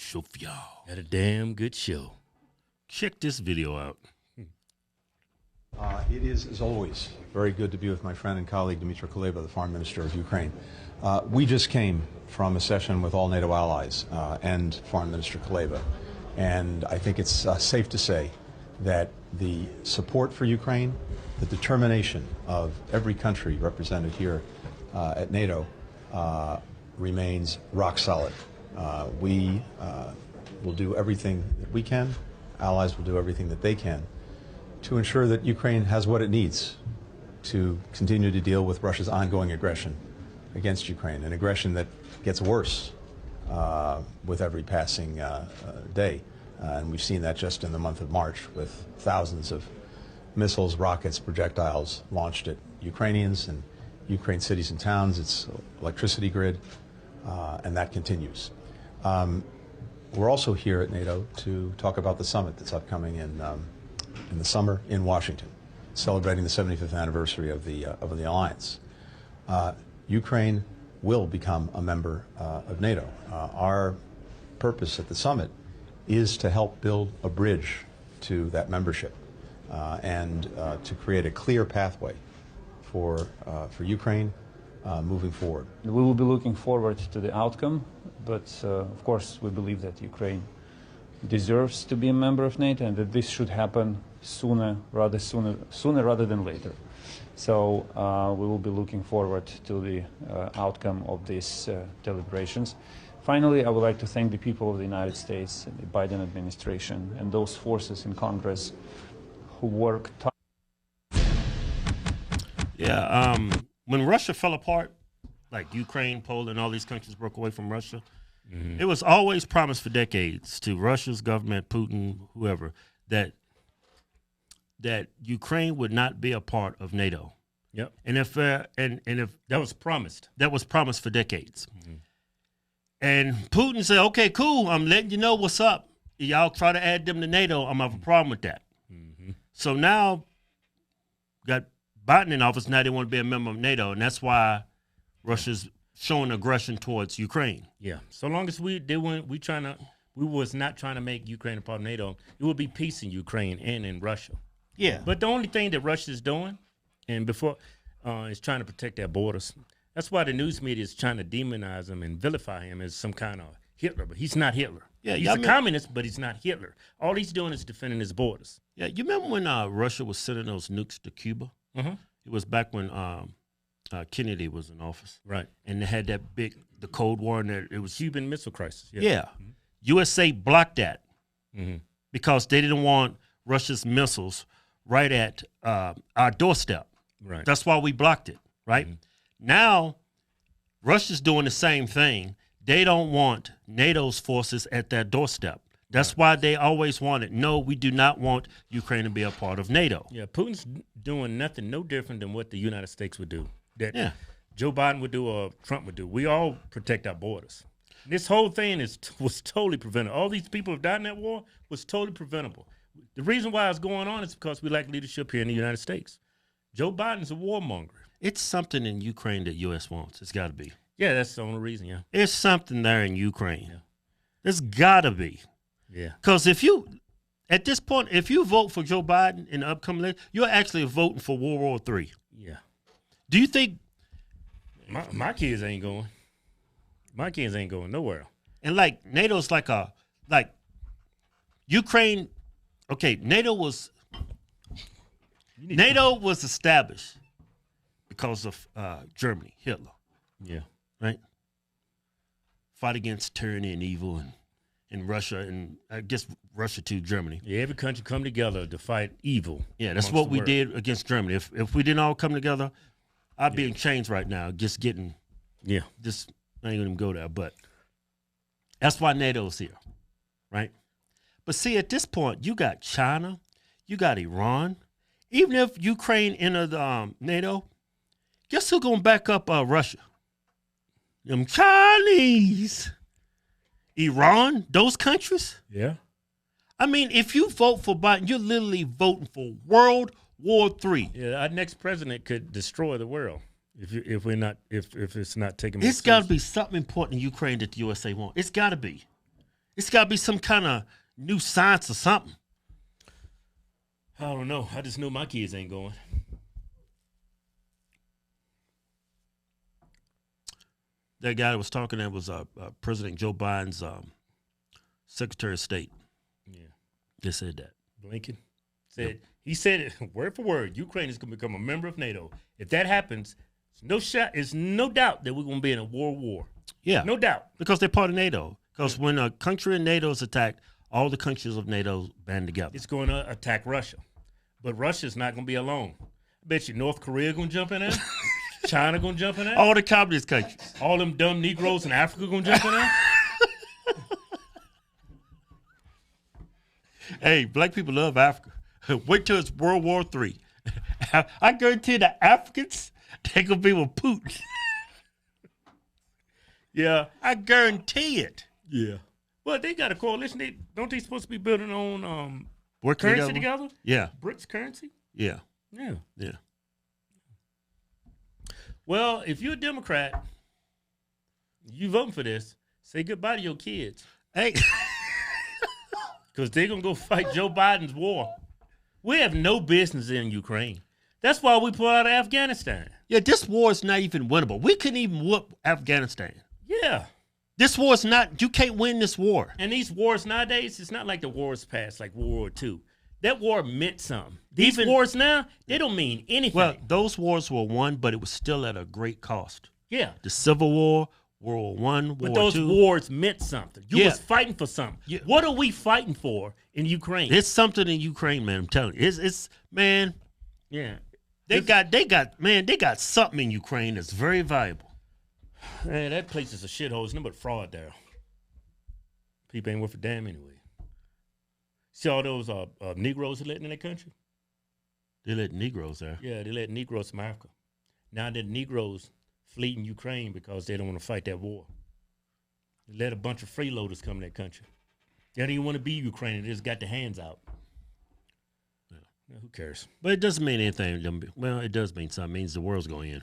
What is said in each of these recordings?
show for y'all. Got a damn good show. Check this video out. It is, as always, very good to be with my friend and colleague Dmytro Kuleba, the Foreign Minister of Ukraine. We just came from a session with all NATO allies and Foreign Minister Kuleba, and I think it's safe to say that the support for Ukraine, the determination of every country represented here at NATO remains rock solid. We will do everything that we can, allies will do everything that they can to ensure that Ukraine has what it needs to continue to deal with Russia's ongoing aggression against Ukraine, an aggression that gets worse with every passing day. And we've seen that just in the month of March with thousands of missiles, rockets, projectiles launched at Ukrainians and Ukraine cities and towns, its electricity grid, and that continues. We're also here at NATO to talk about the summit that's upcoming in the summer in Washington, celebrating the 75th anniversary of the alliance. Ukraine will become a member of NATO. Our purpose at the summit is to help build a bridge to that membership and to create a clear pathway for Ukraine moving forward. We will be looking forward to the outcome, but of course we believe that Ukraine deserves to be a member of NATO and that this should happen sooner rather than later. So we will be looking forward to the outcome of these deliberations. Finally, I would like to thank the people of the United States, the Biden administration, and those forces in Congress who work. Yeah, when Russia fell apart, like Ukraine, Poland, all these countries broke away from Russia, it was always promised for decades to Russia's government, Putin, whoever, that Ukraine would not be a part of NATO. Yep. And if that was promised for decades. And Putin said, "Okay, cool. I'm letting you know what's up. Y'all try to add them to NATO. I'm gonna have a problem with that." So now, got Biden in office. Now they want to be a member of NATO, and that's why Russia's showing aggression towards Ukraine. Yeah. So long as we was not trying to make Ukraine a part of NATO, it would be peace in Ukraine and in Russia. Yeah. But the only thing that Russia is doing, and before, is trying to protect their borders. That's why the news media is trying to demonize him and vilify him as some kind of Hitler. But he's not Hitler. Yeah, he's a communist, but he's not Hitler. All he's doing is defending his borders. Yeah, you remember when Russia was sending those nukes to Cuba? It was back when Kennedy was in office. Right. And they had the Cold War, and it was Cuban Missile Crisis. Yeah. USA blocked that because they didn't want Russia's missiles right at our doorstep. Right. That's why we blocked it, right? Now, Russia's doing the same thing. They don't want NATO's forces at their doorstep. That's why they always wanted, no, we do not want Ukraine to be a part of NATO. Yeah, Putin's doing nothing no different than what the United States would do. That Joe Biden would do or Trump would do. We all protect our borders. This whole thing was totally preventable. All these people who have died in that war was totally preventable. The reason why it's going on is because we lack leadership here in the United States. Joe Biden's a warmonger. It's something in Ukraine that U.S. wants. It's got to be. Yeah, that's the only reason, yeah. There's something there in Ukraine. Yeah. There's got to be. Yeah. Because at this point, if you vote for Joe Biden in the upcoming election, you're actually voting for World War III. Yeah. Do you think my kids ain't going? My kids ain't going nowhere. And like NATO's like Ukraine. Okay, NATO was established because of Germany, Hitler. Yeah. Right. Fight against tyranny and evil, and Russia, and I guess Russia to Germany. Yeah, every country come together to fight evil. Yeah, that's what we did against Germany. If we didn't all come together, I'd be in chains right now, just getting. Yeah. Just I ain't gonna even go there, but that's why NATO's here, right? But see, at this point, you got China, you got Iran. Even if Ukraine entered NATO, guess who's gonna back up Russia? Them Chinese. Iran, those countries? Yeah. I mean, if you vote for Biden, you're literally voting for World War III. Yeah, our next president could destroy the world if it's not taken. It's got to be something important in Ukraine that the USA want. It's got to be. It's got to be some kind of new science or something. I don't know. I just know my kids ain't going. That guy that was talking, that was President Joe Biden's Secretary of State. Yeah. They said that. Blinken said, he said it word for word, Ukraine is going to become a member of NATO. If that happens, there's no doubt that we're going to be in a war. Yeah. No doubt. Because they're part of NATO. Because when a country in NATO is attacked, all the countries of NATO band together. It's going to attack Russia. But Russia's not going to be alone. I bet you North Korea going to jump in there. China going to jump in there. All the communist countries. All them dumb Negroes in Africa going to jump in there. Hey, black people love Africa. Wait till it's World War III. I guarantee the Africans, they're going to be with Putin. Yeah. I guarantee it. Yeah. Well, they got a coalition. Don't they supposed to be building on Working currency together? Yeah. BRICS currency? Yeah. Yeah. Yeah. Well, if you're a Democrat, you voting for this, say goodbye to your kids. Hey. Because they're going to go fight Joe Biden's war. We have no business in Ukraine. That's why we pull out of Afghanistan. Yeah, this war is not even winnable. We couldn't even whoop Afghanistan. Yeah. This war is not, you can't win this war. And these wars nowadays, it's not like the wars past, like World War II. That war meant something. These wars now, they don't mean anything. Well, those wars were won, but it was still at a great cost. Yeah. The Civil War, World War I, World War II. But those wars meant something. You was fighting for something. Yeah. What are we fighting for in Ukraine? It's something in Ukraine, man. I'm telling you. It's man. Yeah. They got something in Ukraine that's very valuable. Man, that place is a shithole. It's nothing but fraud there. People ain't worth a damn anyway. See all those Negroes they letting in that country? They let Negroes there. Yeah, they let Negroes from Africa. Now that Negroes flee in Ukraine because they don't want to fight that war. They let a bunch of freeloaders come in that country. They don't even want to be Ukrainian. They just got their hands out. Yeah, who cares? But it doesn't mean anything. Well, it does mean something. It means the world's going in.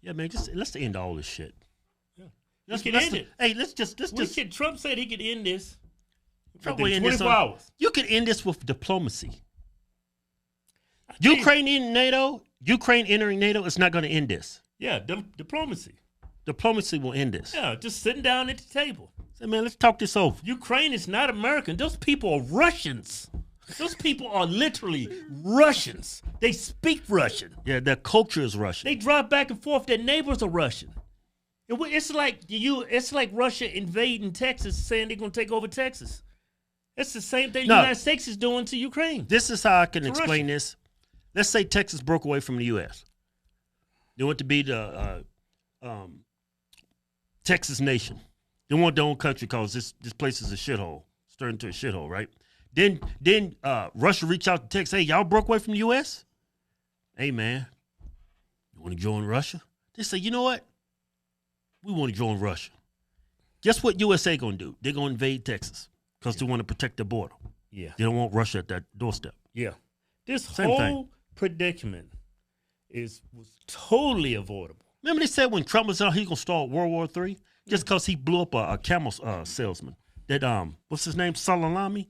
Yeah, man, let's end all this shit. Yeah. Let's end it. Hey, let's just. Trump said he could end this. Trump within 24 hours. You could end this with diplomacy. Ukraine in NATO, Ukraine entering NATO is not going to end this. Yeah, diplomacy. Diplomacy will end this. Yeah, just sitting down at the table. Say, man, let's talk this over. Ukraine is not American. Those people are Russians. Those people are literally Russians. They speak Russian. Yeah, their culture is Russian. They drive back and forth. Their neighbors are Russian. It's like Russia invading Texas, saying they're going to take over Texas. It's the same thing the United States is doing to Ukraine. This is how I can explain this. Let's say Texas broke away from the U.S. They want to be the Texas nation. They want their own country because this place is a shithole. It's turned into a shithole, right? Then Russia reached out to Texas. Hey, y'all broke away from the U.S.? Hey, man, you want to join Russia? They say, you know what? We want to join Russia. Guess what USA going to do? They're going to invade Texas because they want to protect their border. Yeah. They don't want Russia at that doorstep. Yeah. This whole predicament was totally avoidable. Remember they said when Trump was out, he's going to start World War III? Just because he blew up a camel salesman. That, what's his name? Salami?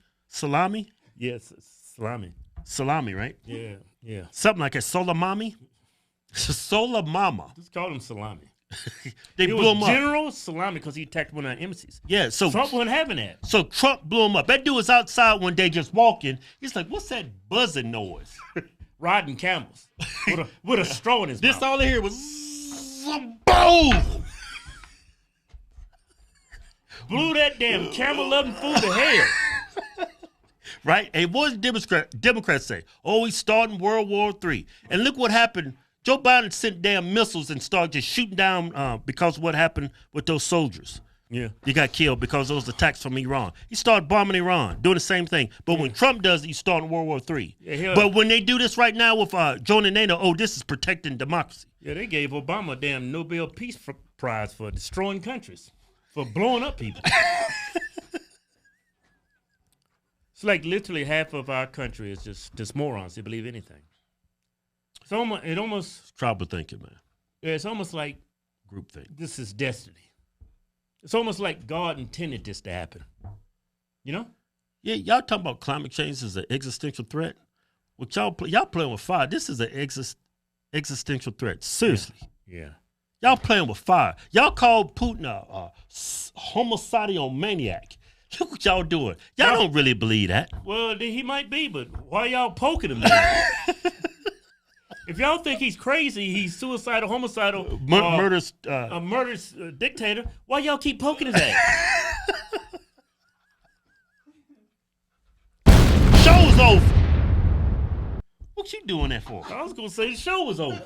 Yes, salami. Salami, right? Yeah, yeah. Something like a Solamami? Solamama. Just call him salami. They blew him up. General Salami because he attacked one of our embassies. Yeah, so Trump wasn't having that. So Trump blew him up. That dude was outside one day just walking. He's like, what's that buzzing noise? Riding camels with a straw in his mouth. This all I hear was boom. Blew that damn camel-loving fool to hell. Right? And what did Democrats say? Oh, he's starting World War III. And look what happened. Joe Biden sent damn missiles and started just shooting down because of what happened with those soldiers. Yeah. They got killed because of those attacks from Iran. He started bombing Iran, doing the same thing. But when Trump does it, he's starting World War III. Yeah, but when they do this right now with joining NATO, oh, this is protecting democracy. Yeah, they gave Obama a damn Nobel Peace Prize for destroying countries, for blowing up people. It's like literally half of our country is just morons. They believe anything. It almost it's tribal thinking, man. Yeah, it's almost like groupthink. This is destiny. It's almost like God intended this to happen. You know? Yeah, y'all talking about climate change as an existential threat. What y'all playing with fire. This is an existential threat. Seriously. Yeah. Y'all playing with fire. Y'all called Putin a homicidal maniac. Look what y'all doing. Y'all don't really believe that. Well, he might be, but why y'all poking him then? If y'all think he's crazy, he's suicidal, homicidal, Murderous, a murderous dictator, why y'all keep poking his ass? Show's over. What you doing that for? I was going to say the show was over.